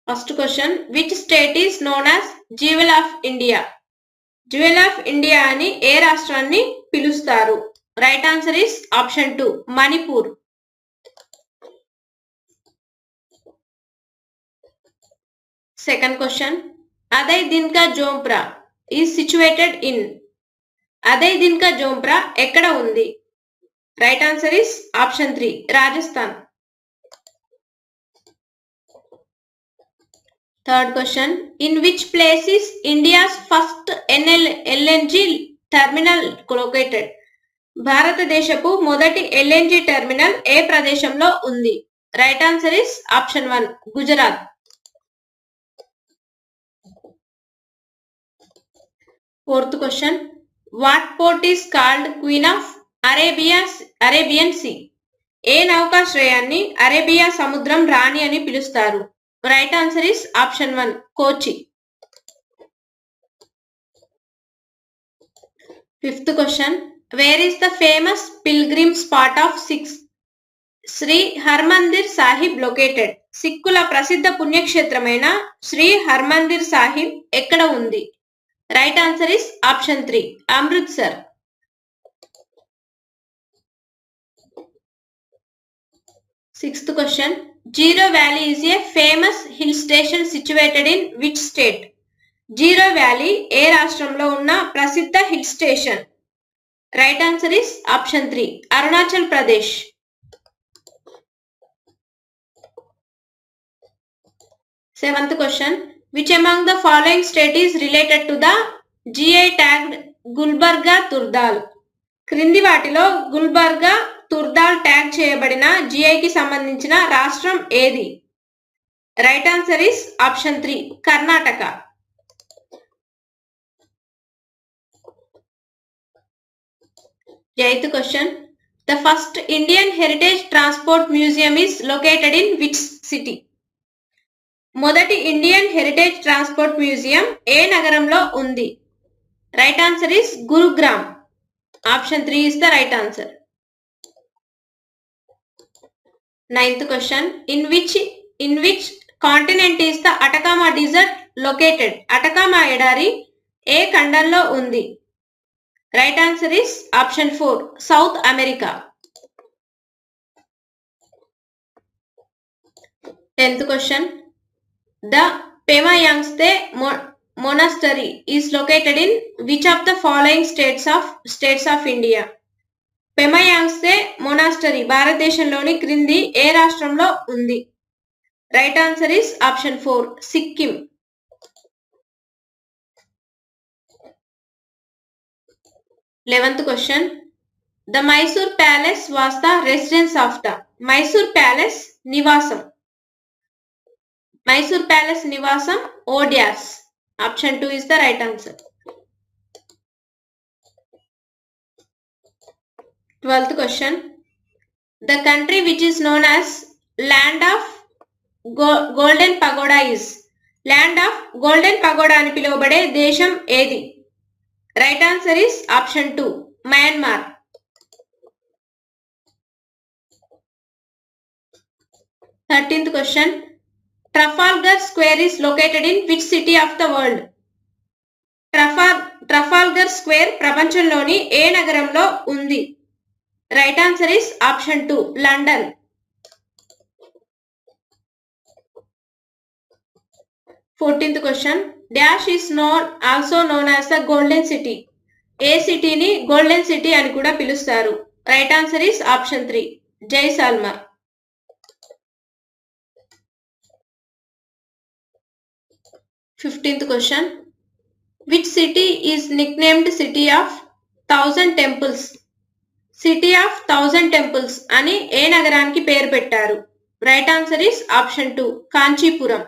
First question, which state is known as Jewel of India? Jewel of India అని ఏ రాష్ట్రాన్ని పిలుస్తారు? Right answer is option 2, Manipur. Second question, Aday Din Ka Jhonpra is situated in. Aday Din Ka Jhonpra ఎక్కడ ఉంది? Right answer is option 3, Rajasthan. Third question, in which place is India's first LNG terminal located? భారతదేశపు మొదటి LNG terminal ఏ ప్రదేశంలో ఉంది? Right answer is option 1, Gujarat. Fourth question, what port is called queen of Arabian sea? ఏ నౌకాశ్రయాన్ని అరేబియా సముద్రం రాణి అని పిలుస్తారు? Right answer is option 1, Kochi. Fifth question, where is the famous pilgrim spot of Sikhs Shri Harmandir Sahib located? సిక్కుల ప్రసిద్ధ పుణ్యక్షేత్రమైన శ్రీ హర్మందిర్ సాహిబ్ ఎక్కడ ఉంది? Right answer is option 3, Amritsar. Sixth question, Ziro valley is a famous hill station situated in which state? Ziro valley ఏ రాష్ట్రంలో ఉన్న ప్రసిద్ధ hill station? Right answer is option 3, Arunachal Pradesh. Seventh question, which among the following state is related to the GI tagged Gulbarga tur dal? క్రింది వాటిలో Gulbarga తుర్దాల్ tag చేయబడిన GIకి సంబంధించిన రాష్ట్రం ఏది? Right answer is option 3, Karnataka. Eighth question, the first Indian heritage transport museum is located in which city? మొదటి Indian heritage transport museum ఏ నగరంలో ఉంది? Right answer is Gurugram. Option 3 is the right answer. Ninth question, in which continent is the Atacama desert located? Atacama ఎడారి ఏ ఖండంలో ఉంది? Right answer is option 4, South America. 10th question, the Pemayangtse monastery is located in which of the following states of India? Pemayangtse monastery భారతదేశంలోని క్రింది ఏ రాష్ట్రంలో ఉంది? Right answer is option 4, Sikkim. 11th question, the Mysore palace was the residence of the? Mysore palace నివాసం. Mysore palace నివాసం ఓడియార్స్. ఆప్షన్ 2 is the right answer. 12th question, the country which is known as land of golden pagoda is? land of golden pagoda అని పిలువబడే దేశం ఏది? Right answer is option 2, Myanmar. 13th question, Trafalgar Square is located in which city of the world? Trafalgar square ప్రపంచంలోని ఏ నగరంలో ఉంది? Right answer is option 2, London. 14th question, dash is also known as the golden city? ఏ సిటీని golden city అని కూడా పిలుస్తారు? Right answer is option 3, Jaisalmer. 15th question, which city is nicknamed city of 1000 temples? City of 1000 temples అని ఏ నగరానికి పేరు పెట్టారు? Right answer is option 2, Kanchipuram.